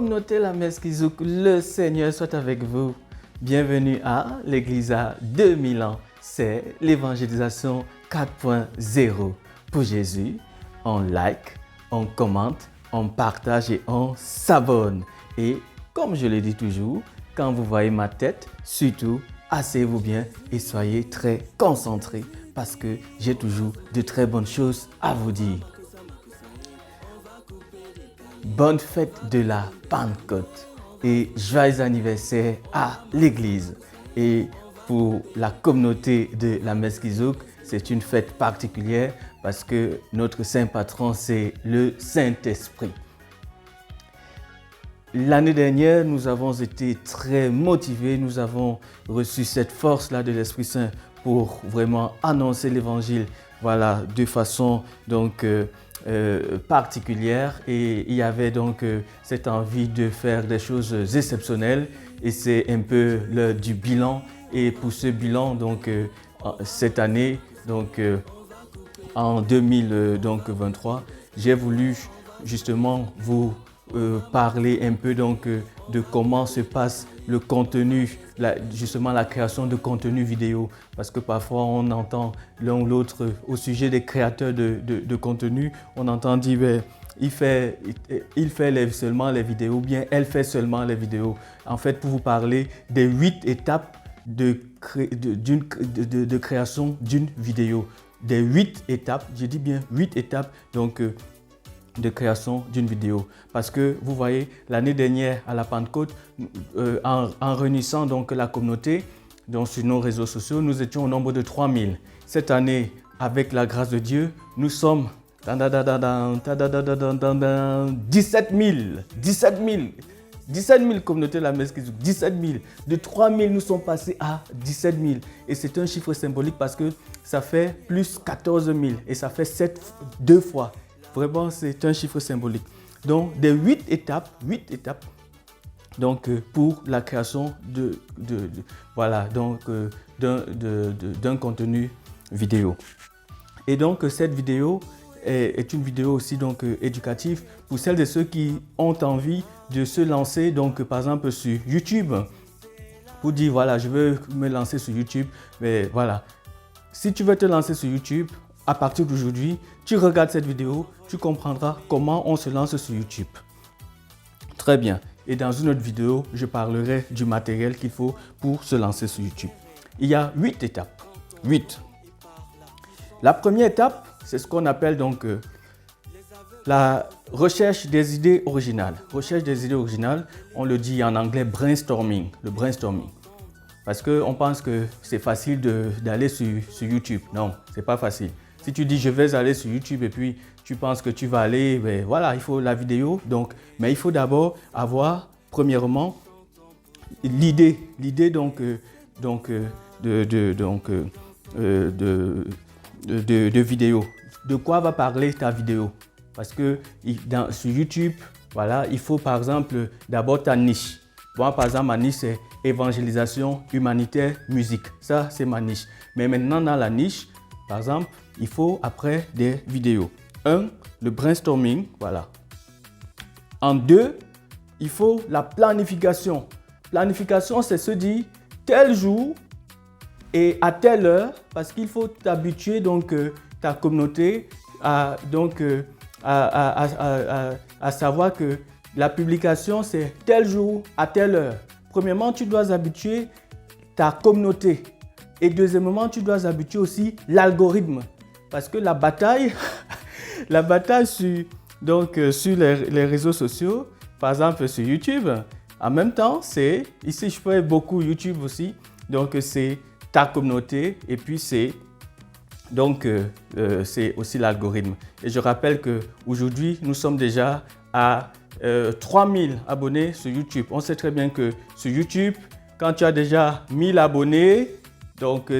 communauté La Messe Kizouk, le Seigneur soit avec vous. Bienvenue à l'Église à 2000 ans. C'est l'évangélisation 4.0. Pour Jésus, on like, on commente, on partage et on s'abonne. Et comme je le dis toujours, quand vous voyez ma tête, surtout, asseyez-vous bien et soyez très concentrés parce que j'ai toujours de très bonnes choses à vous dire. Bonne fête de la Pentecôte et joyeux anniversaire à l'Église. Et pour la communauté de la Messe Kizouk, c'est une fête particulière parce que notre saint patron, c'est le Saint-Esprit. L'année dernière, nous avons été très motivés, nous avons reçu cette force-là de l'Esprit Saint pour vraiment annoncer l'Évangile, voilà, de façon particulière, et il y avait donc cette envie de faire des choses exceptionnelles et c'est un peu l'heure du bilan. Et pour ce bilan, cette année, en 2023, j'ai voulu justement vous parler un peu de comment se passe le contenu, justement la création de contenu vidéo. Parce que parfois on entend l'un ou l'autre au sujet des créateurs de contenu, on entend dire il fait seulement les vidéos, ou bien elle fait seulement les vidéos. En fait, pour vous parler des 8 étapes de création d'une vidéo. Des 8 étapes, je dis bien 8 étapes de création d'une vidéo. Parce que vous voyez, l'année dernière à la Pentecôte, en réunissant la communauté sur nos réseaux sociaux, nous étions au nombre de 3000. Cette année, avec la grâce de Dieu, nous sommes 17 000 communautés de la Messe Kizouk, 17 000. De 3 000, nous sommes passés à 17 000. Et c'est un chiffre symbolique parce que ça fait plus 14 000 et ça fait 2 fois. Vraiment, c'est un chiffre symbolique. Donc, des 8 étapes pour la création d'un contenu vidéo. Et donc, cette vidéo est une vidéo aussi éducative pour celles et ceux qui ont envie de se lancer, par exemple sur YouTube, pour dire voilà, je veux me lancer sur YouTube. Mais voilà, si tu veux te lancer sur YouTube, à partir d'aujourd'hui, tu regardes cette vidéo, tu comprendras comment on se lance sur YouTube. Très bien. Et dans une autre vidéo, je parlerai du matériel qu'il faut pour se lancer sur YouTube. Il y a 8 étapes. 8. La première étape, c'est ce qu'on appelle la recherche des idées originales. Recherche des idées originales, on le dit en anglais brainstorming, le brainstorming. Parce qu'on pense que c'est facile d'aller sur YouTube. Non, c'est pas facile. Si tu dis je vais aller sur YouTube et puis tu penses que tu vas aller, ben voilà, il faut la vidéo. Mais il faut d'abord avoir, premièrement, l'idée de vidéo. De quoi va parler ta vidéo? Parce que sur YouTube, voilà, il faut par exemple d'abord ta niche. Moi, par exemple, ma niche, c'est évangélisation humanitaire, musique. Ça, c'est ma niche. Mais maintenant, dans la niche, par exemple, il faut après des vidéos. 1, le brainstorming, voilà. En 2, il faut la planification. Planification, c'est se dire tel jour et à telle heure, parce qu'il faut t'habituer ta communauté à savoir que la publication, c'est tel jour à telle heure. Premièrement, tu dois habituer ta communauté. Et deuxièmement, tu dois habituer aussi l'algorithme. Parce que la bataille sur les réseaux sociaux, par exemple sur YouTube, en même temps, ici je fais beaucoup YouTube aussi, donc c'est ta communauté et puis c'est aussi l'algorithme. Et je rappelle qu'aujourd'hui, nous sommes déjà à 3000 abonnés sur YouTube. On sait très bien que sur YouTube, quand tu as déjà 1000 abonnés,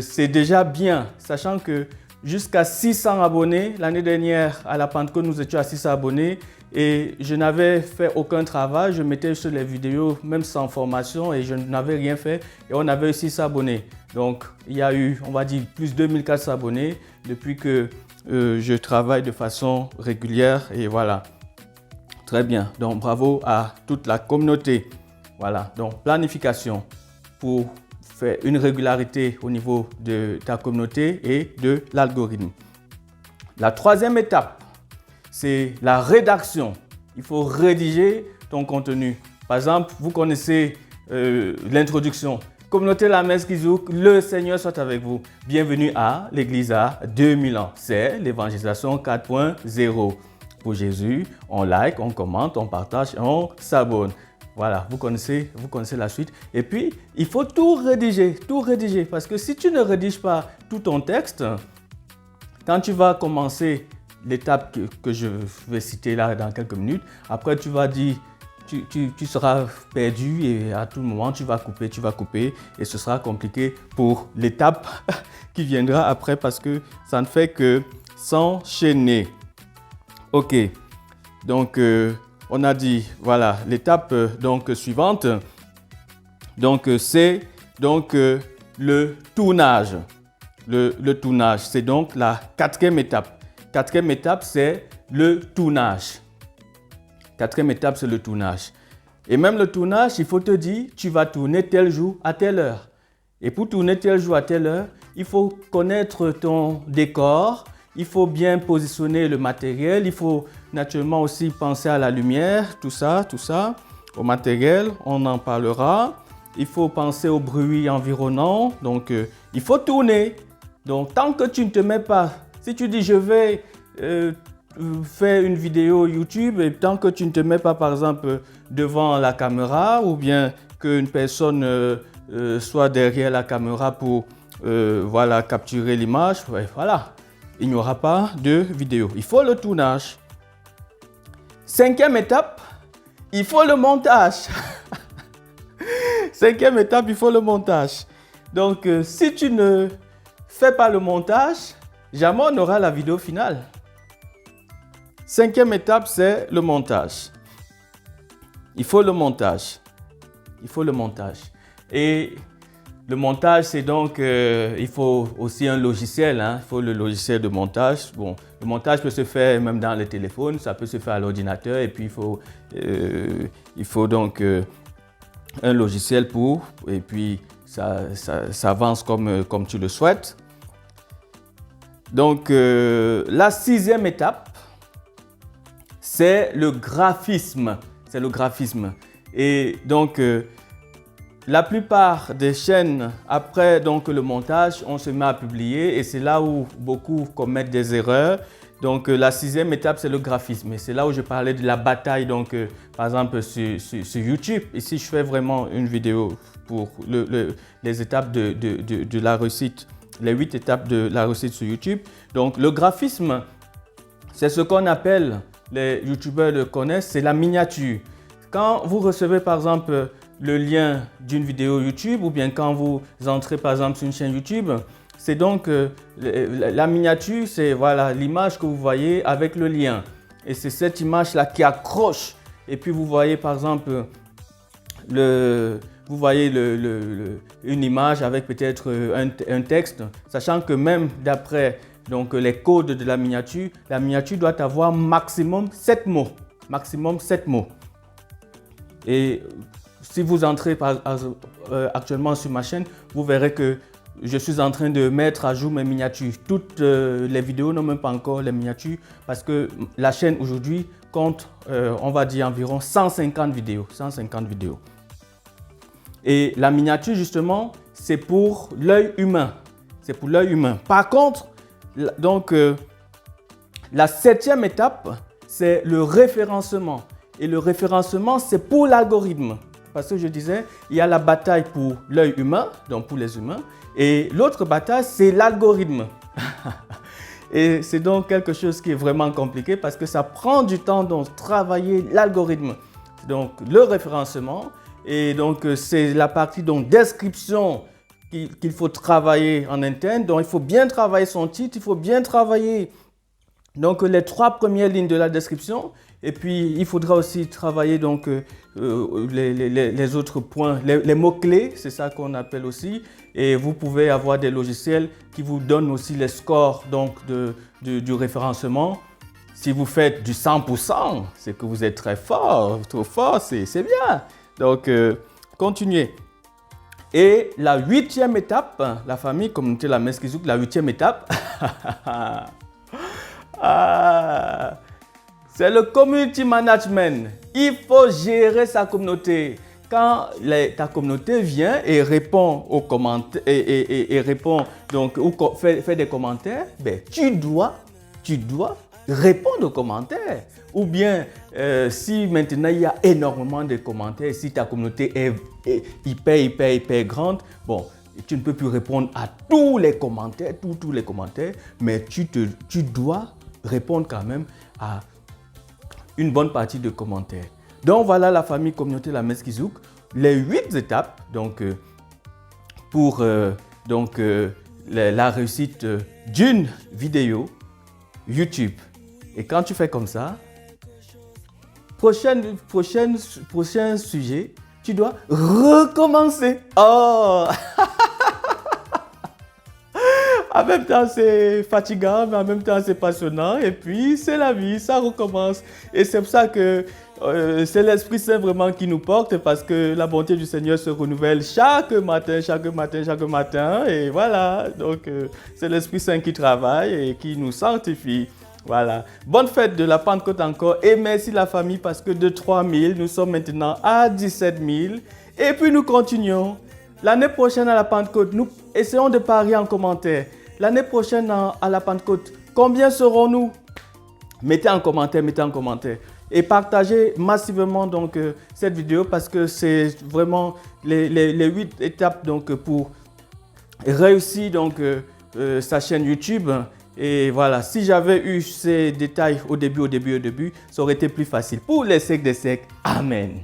c'est déjà bien, sachant que jusqu'à 600 abonnés, l'année dernière à la Pentecôte, nous étions à 600 abonnés et je n'avais fait aucun travail. Je mettais sur les vidéos, même sans formation, et je n'avais rien fait et on avait 600 abonnés. Donc, il y a eu, on va dire, plus de 2400 abonnés depuis que je travaille de façon régulière et voilà. Très bien. Donc, bravo à toute la communauté. Voilà. Donc, planification pour faire une régularité au niveau de ta communauté et de l'algorithme. La troisième étape, c'est la rédaction. Il faut rédiger ton contenu. Par exemple, vous connaissez l'introduction. Communauté La Messe Kizouk, le Seigneur soit avec vous. Bienvenue à l'Église à 2000 ans. C'est l'évangélisation 4.0. Pour Jésus, on like, on commente, on partage, on s'abonne. Voilà, vous connaissez la suite. Et puis, il faut tout rédiger. Parce que si tu ne rédiges pas tout ton texte, quand tu vas commencer l'étape que je vais citer là dans quelques minutes, après tu vas dire, tu seras perdu et à tout moment tu vas couper et ce sera compliqué pour l'étape qui viendra après parce que ça ne fait que s'enchaîner. Ok, donc on a dit, voilà, l'étape suivante, c'est le tournage. Le tournage, c'est donc la quatrième étape. Quatrième étape, c'est le tournage. Quatrième étape, c'est le tournage. Et même le tournage, il faut te dire, tu vas tourner tel jour à telle heure. Et pour tourner tel jour à telle heure, il faut connaître ton décor, il faut bien positionner le matériel, il faut naturellement aussi penser à la lumière, tout ça, au matériel, on en parlera. Il faut penser au bruit environnant, donc il faut tourner. Donc tant que tu ne te mets pas, si tu dis je vais faire une vidéo YouTube et tant que tu ne te mets pas par exemple devant la caméra ou bien qu'une personne soit derrière la caméra pour voilà, capturer l'image, ouais, voilà, il n'y aura pas de vidéo. Il faut le tournage. Cinquième étape, il faut le montage. Cinquième étape, il faut le montage. Donc, si tu ne fais pas le montage, jamais on aura la vidéo finale. Cinquième étape, c'est le montage. Il faut le montage. Et le montage, c'est donc, il faut aussi un logiciel. Il faut le logiciel de montage. Bon, le montage peut se faire même dans le téléphone, ça peut se faire à l'ordinateur. Et puis, il faut donc un logiciel et puis ça avance comme tu le souhaites. Donc, la sixième étape, c'est le graphisme. Et donc, la plupart des chaînes, après donc, le montage, on se met à publier et c'est là où beaucoup commettent des erreurs. Donc, la sixième étape, c'est le graphisme. Et c'est là où je parlais de la bataille, donc, par exemple, sur YouTube. Ici, je fais vraiment une vidéo pour les étapes de la réussite, les 8 étapes de la réussite sur YouTube. Donc, le graphisme, c'est ce qu'on appelle, les YouTubeurs le connaissent, c'est la miniature. Quand vous recevez, par exemple, le lien d'une vidéo YouTube ou bien quand vous entrez, par exemple, sur une chaîne YouTube, c'est donc la miniature, c'est voilà, l'image que vous voyez avec le lien. Et c'est cette image-là qui accroche. Et puis vous voyez par exemple, une image avec peut-être un texte, sachant que même d'après donc, les codes de la miniature doit avoir maximum 7 mots. Et si vous entrez actuellement sur ma chaîne, vous verrez que je suis en train de mettre à jour mes miniatures. Toutes les vidéos n'ont même pas encore les miniatures parce que la chaîne aujourd'hui compte, on va dire, environ 150 vidéos. Et la miniature, justement, c'est pour l'œil humain. Par contre, donc, la septième étape, c'est le référencement. Et le référencement, c'est pour l'algorithme. Parce que je disais, il y a la bataille pour l'œil humain, donc pour les humains, et l'autre bataille, c'est l'algorithme. Et c'est donc quelque chose qui est vraiment compliqué parce que ça prend du temps de travailler l'algorithme. Donc, le référencement, et donc c'est la partie donc, description qu'il faut travailler en interne. Donc, il faut bien travailler son titre, il faut bien travailler donc, les 3 premières lignes de la description. Et puis, il faudra aussi travailler donc, les autres points, les mots-clés, c'est ça qu'on appelle aussi. Et vous pouvez avoir des logiciels qui vous donnent aussi les scores donc, du référencement. Si vous faites du 100%, c'est que vous êtes très fort, trop fort, c'est bien. Donc, continuez. Et la 8e étape, la famille, communauté La Messe qui Zouk, la 8e étape, c'est le community management. Il faut gérer sa communauté. Quand ta communauté vient et répond aux commentaires, et répond donc, ou fait des commentaires, ben, tu dois répondre aux commentaires. Ou bien, si maintenant il y a énormément de commentaires, si ta communauté est hyper grande, bon, tu ne peux plus répondre à tous les commentaires, tous les commentaires, mais tu dois répondre quand même à une bonne partie de commentaires. Donc voilà la famille communauté La Messe qui Zouk, les 8 étapes donc, pour la réussite d'une vidéo YouTube. Et quand tu fais comme ça, prochain sujet, tu dois recommencer. Oh! En même temps, c'est fatigant, mais en même temps, c'est passionnant. Et puis, c'est la vie, ça recommence. Et c'est pour ça que c'est l'Esprit Saint vraiment qui nous porte, parce que la bonté du Seigneur se renouvelle chaque matin. Et voilà, donc c'est l'Esprit Saint qui travaille et qui nous sanctifie. Voilà. Bonne fête de la Pentecôte encore. Et merci la famille, parce que de 3000, nous sommes maintenant à 17 000. Et puis, nous continuons. L'année prochaine à la Pentecôte, nous essayons de parier en commentaire. L'année prochaine à la Pentecôte, combien serons-nous? Mettez en commentaire. Et partagez massivement donc, cette vidéo, parce que c'est vraiment les 8 étapes donc, pour réussir donc, sa chaîne YouTube. Et voilà, si j'avais eu ces détails au début, ça aurait été plus facile. Pour les siècles des siècles. Amen.